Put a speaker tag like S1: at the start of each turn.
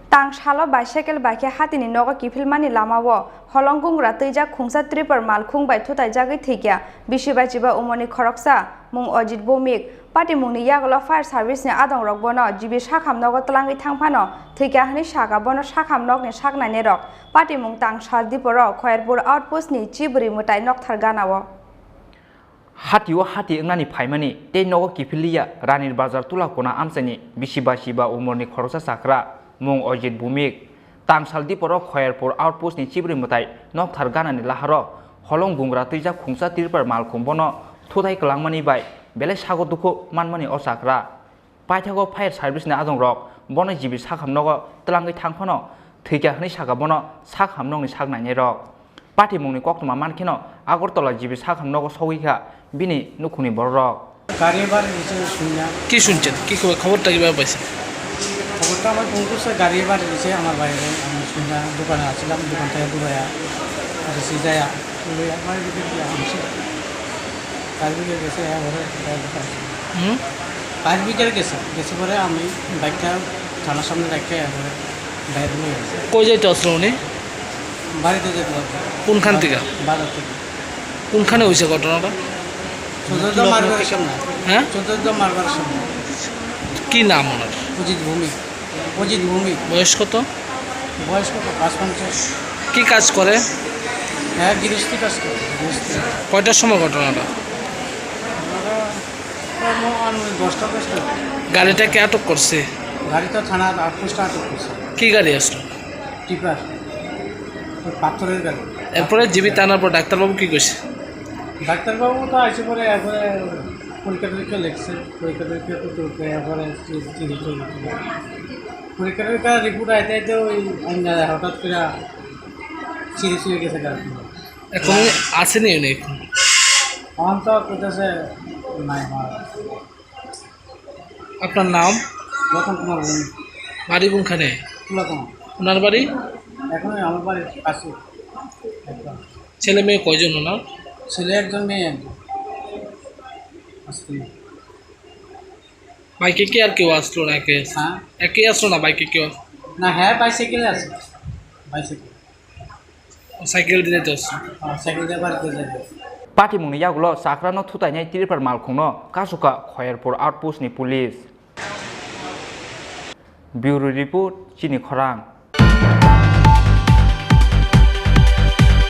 S1: Tang Shala bicycle by Hatini Noga Kipilmani Lamawo, Holonggung Ratija Khungsa Tripura Malkhung by Thutaima Thwikha, Bisibachiba Omarni Khoroksa, Mung Ojit Bomik, Pati Muni Yagala Fire Service in Adon Rogbono, Jibi Shakam Noga Tlangi Tangpano, Thwikha Hani Shaka Bono Shakam Nog and Shakna Nerok, Pati Mung Tang Shal Diporo, Khoyerpur outpost ni Chiburi Mutai Nok Tharganawo.
S2: Hati ngani phaimani te nogo kipilia ranir bazar tula kona amsani Bisibachiba Omarni Khoroksa Chakra mung ojit bumik tang saldi poro Khoyerpur outpost ni chibri mutai nok thargana ni laharo holongung ratija khungsa Tripura Malkhung bono thutai klangmani bai bele sago duko manmani o Chakra paithago fire service ni adong rok bono jibi sakham nogo tlangai thangphono Thwikha hani saka bono sakham nong ni saknai ni rok Pati mungni koktuma mankino Agortola jibi sakham nogo Thwikha bini nukhuni borok
S3: গাড়িবার নিচে শুনলাম
S4: কি শুনছেন কি খবরটা কিভাবে পাইছেন
S3: খবরটা আমার ফোন করছে গাড়িবার নিচে আমার বাইরে আমি শুনলাম দোকানে আসছিলাম দোকান থেকে দূরে বেশি যায় আমার দিকে আসছে 5 বিঘা গেছে ঘরে 5 বিঘা গেছে পরে আমি বাইকটা থানার সামনে রেখে বাইরে নিয়ে গেছি
S4: কই যাইতে আসলো উনি
S3: বাড়িতে যেতে
S4: কোনখান থেকে
S3: বাজার থেকে
S4: কোনখানে হয়েছে ঘটনাটা
S3: চতুর্থ মার্কেটের সামনে
S4: হ্যাঁ
S3: চতুর্থ মার্কেটের সামনে
S4: কি নাম ওনার
S3: অজিত ভূমি
S4: বয়স কত
S3: বয়স কত 55
S4: কি কাজ করে
S3: হ্যাঁ গৃহস্থী কাজ করে
S4: কয়টার সময় ঘটনাটা
S3: দশটা
S4: গাড়িটা কে আটক করছে
S3: গাড়ি তো থানা আটপোস্টে আটক করছে
S4: কি গাড়ি আসলো
S3: টিপার পাথরের গাড়ি
S4: এরপরে জিবি টানার পর ডাক্তারবাবু কি কইছে
S3: ডাক্তারবাবু তো আসে পরে একবারে পরীক্ষা টরীক্ষা লিখছে পরীক্ষা টরীক্ষা করতে একবারে পরীক্ষা টরীক্ষা রিপোর্ট আইতে আইতে ওই হঠাৎ করে সিরিজ হয়ে গেছে গাড়ি
S4: এখন আসেনি উনি
S3: এখন তো কোথাছে নাই
S4: আপনার নাম
S3: লক্ষণ কুমার ভূমি
S4: বাড়ি কোনখানে
S3: লক্ষণ
S4: ওনার বাড়ি
S3: এখন আমার বাড়ির কাছে
S4: ছেলে মেয়ে কয়জন ওনার
S3: ছেলে একজন মেয়ে একজন
S4: বাইকে কি আর কেউ আসলো না
S3: হ্যাঁ
S4: একে আসলো না বাইকে কেউ
S3: না হ্যাঁ বাইসাইকেলে আছে বাইসাইকেল
S4: সাইকেল দিয়ে যেতে আসলো
S3: সাইকেল দিয়ে বাড়িতে যাবে
S2: Pati mungni yagulo Chakra no Thutaima Tripura Malkhung no kasuka Khoyerpur outpost ni police Bureau report Chini Khorang